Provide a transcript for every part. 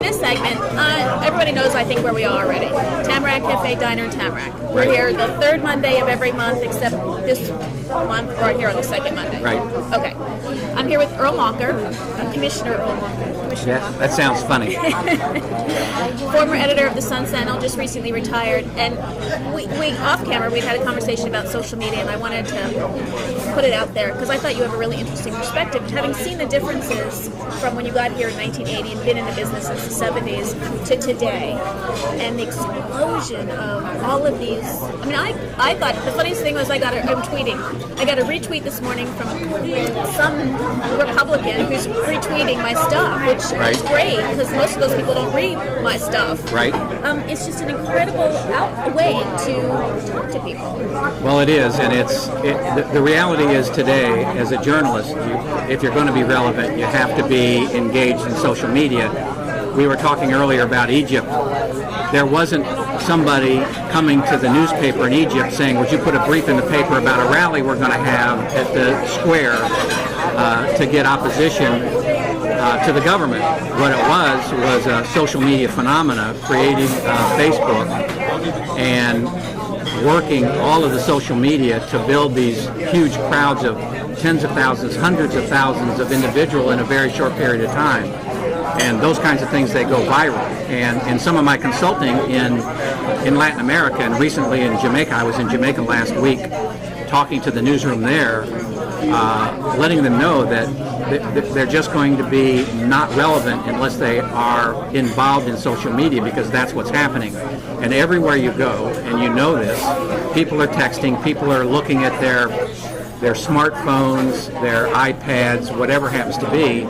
This segment, everybody knows, I think, where we are already. Tamarack Cafe Diner in Tamarack. We're here the third Monday of every month, except this month we're here on the second Monday. Right. Okay. I'm here with Earl Walker, Commissioner Earl Walker. Yeah, that sounds funny. Former editor of the Sun-Sentinel, just recently retired. And we off camera, we'd had a conversation about social media, and I wanted to put it out there because I thought you have a really interesting perspective. Having seen the differences from when you got here in 1980 and been in the business since the 70s to today, and the explosion of all of these. I mean, I thought the funniest thing was I'm tweeting. I got a retweet this morning from some Republican who's retweeting my stuff, which is great because most of those people don't read my stuff. Right. It's just an incredible way to talk to people. Well, it is, and the reality is today, as a journalist, if you're going to be relevant, you have to be engaged in social media. We were talking earlier about Egypt. There wasn't somebody coming to the newspaper in Egypt saying, would you put a brief in the paper about a rally we're going to have at the square to get opposition to the government. What it was a social media phenomena creating Facebook and working all of the social media to build these huge crowds of tens of thousands, hundreds of thousands of individuals in a very short period of time. And those kinds of things, they go viral. And in some of my consulting in Latin America and recently in Jamaica, I was in Jamaica last week talking to the newsroom there, letting them know that they're just going to be not relevant unless they are involved in social media, because that's what's happening. And everywhere you go, and you know this, people are texting, people are looking at their smartphones, their iPads, whatever happens to be,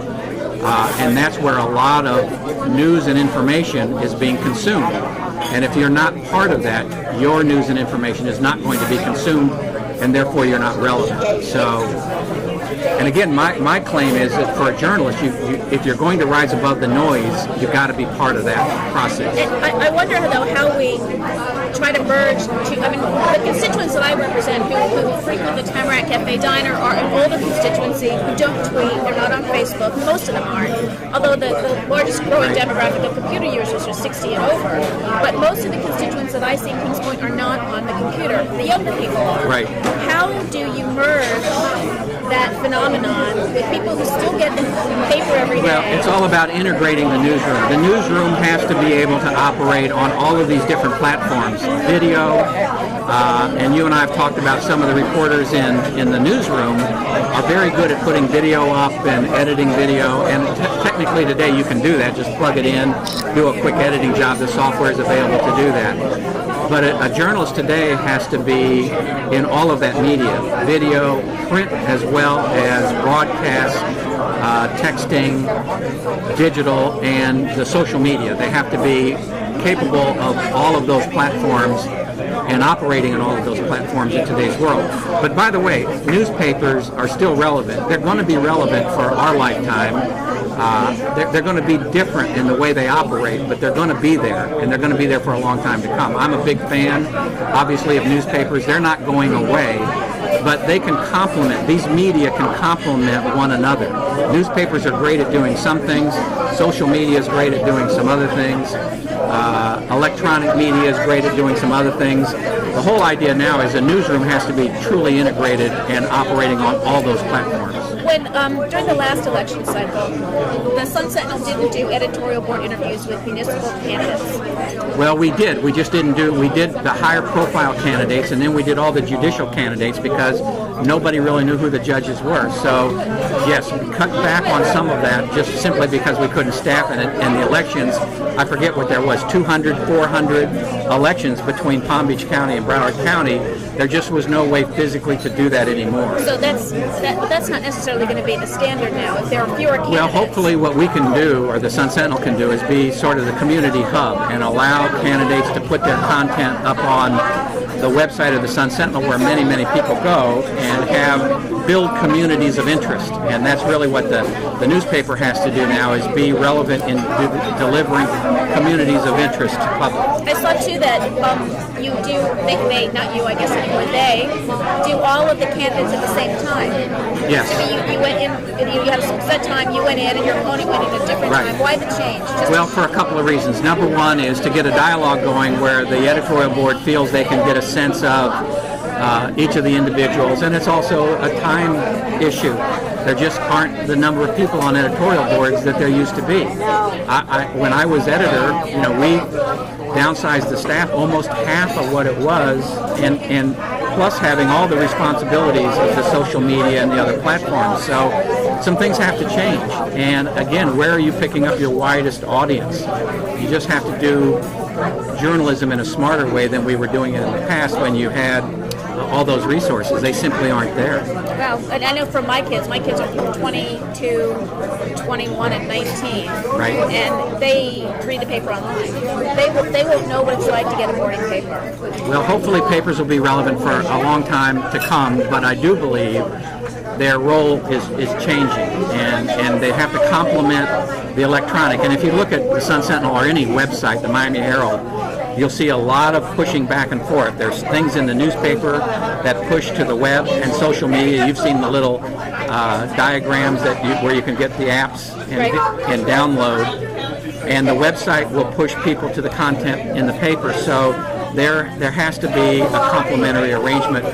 and that's where a lot of news and information is being consumed. And if you're not part of that, your news and information is not going to be consumed, and therefore you're not relevant. So, and again, my claim is that for a journalist, if you're going to rise above the noise, you've got to be part of that process. And I wonder, though, how we try to merge. The constituents that I represent who frequent the Tamarack Cafe Diner are an older constituency who don't tweet, they're not on Facebook, most of them aren't, although the largest growing demographic of computer users are 60 and over. But most of the constituents that I see in Kings Point are not on the computer. The younger people are. Right. How do you merge that phenomenon with people who still get the paper every day? Well, it's all about integrating the newsroom. The newsroom has to be able to operate on all of these different platforms. Video, and you and I have talked about some of the reporters in the newsroom are very good at putting video up and editing video, and technically today you can do that. Just plug it in, do a quick editing job. The software is available to do that. But a journalist today has to be in all of that media, video, print, as well as broadcast, texting, digital, and the social media. They have to be capable of all of those platforms and operating on all of those platforms in today's world. But by the way, newspapers are still relevant. They're going to be relevant for our lifetime. They're going to be different in the way they operate, but they're going to be there, and they're going to be there for a long time to come. I'm a big fan, obviously, of newspapers. They're not going away, but they can complement, these media can complement one another. Newspapers are great at doing some things. Social media is great at doing some other things. Electronic media is great at doing some other things. The whole idea now is a newsroom has to be truly integrated and operating on all those platforms. When during the last election cycle, the Sun-Sentinel didn't do editorial board interviews with municipal candidates. Well, we did. We just didn't do. We did the higher profile candidates, and then we did all the judicial candidates because nobody really knew who the judges were. So, yes, we cut back on some of that just simply because we couldn't staff it. And the elections, I forget what there was, 200, 400 elections between Palm Beach County and Broward County. There just was no way physically to do that anymore. So that's not necessarily going to be the standard now. If there are fewer candidates. Well, hopefully what we can do, or the Sun-Sentinel can do, is be sort of the community hub and allow candidates to put their content up on the website of the Sun-Sentinel, where many, many people go and build communities of interest. And that's really what the newspaper has to do now, is be relevant in delivering communities of interest to public. I saw too that you do, they, not you, I guess anymore, they do all of the candidates at the same time. Yes. I mean, you went in, you had a set time, you went in, and your opponent went in a different Right. time. Why the change? Well, for a couple of reasons. Number one is to get a dialogue going where the editorial board feels they can get a sense of each of the individuals, and it's also a time issue. There just aren't the number of people on editorial boards that there used to be. When I was editor, we downsized the staff almost half of what it was, and plus having all the responsibilities of the social media and the other platforms. So some things have to change. And again, where are you picking up your widest audience? You just have to do journalism in a smarter way than we were doing it in the past when you had all those resources. They simply aren't there. Well, and I know for my kids are 22, 21, and 19. Right. And they read the paper online. They won't know what it's like to get a morning paper. Well, hopefully papers will be relevant for a long time to come, but I do believe their role is changing, and they have to complement the electronic. And if you look at the Sun-Sentinel or any website, the Miami Herald, you'll see a lot of pushing back and forth. There's things in the newspaper that push to the web and social media. You've seen the little diagrams where you can get the apps and download. And the website will push people to the content in the paper. So there has to be a complementary arrangement,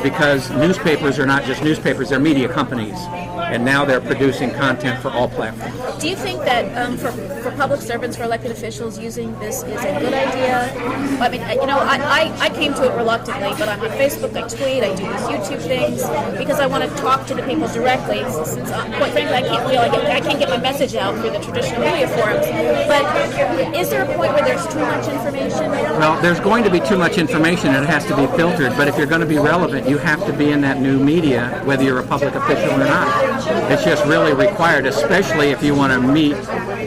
because newspapers are not just newspapers, they're media companies. And now they're producing content for all platforms. Do you think that for public servants, for elected officials, using this is a good idea? I mean, I came to it reluctantly, but I'm on Facebook, I tweet, I do these YouTube things because I want to talk to the people directly. Since, quite frankly, I can't get my message out through the traditional media forums. But is there a point where there's too much information? Well, there's going to be too much information, and it has to be filtered. But if you're going to be relevant, you have to be in that new media, whether you're a public official or not. It's just really required, especially if you want to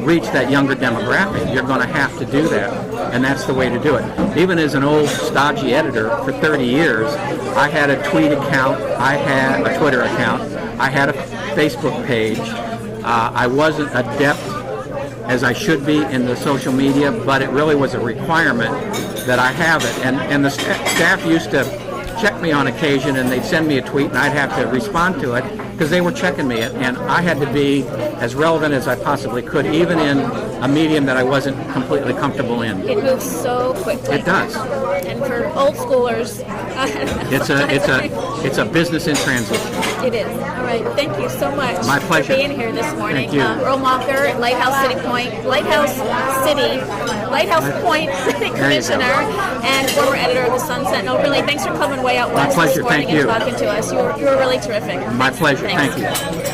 reach that younger demographic. You're going to have to do that, and that's the way to do it. Even as an old stodgy editor for 30 years, I had a tweet account, I had a Twitter account, I had a Facebook page. I wasn't adept as I should be in the social media, but it really was a requirement that I have it. And the staff used to check me on occasion, and they'd send me a tweet, and I'd have to respond to it because they were checking me, and I had to be as relevant as I possibly could, even in a medium that I wasn't completely comfortable in. It moves so quickly. It does. And for old schoolers, it's a business in transition. It is. All right. Thank you so much. My pleasure. For being here this morning. Thank you. Earl Mocker, Lighthouse Point City Commissioner and former editor of the Sun-Sentinel. Really, thanks for coming way out west My pleasure. this morning Thank you. and talking to us. You were really terrific. My pleasure. Thanks. Thank you.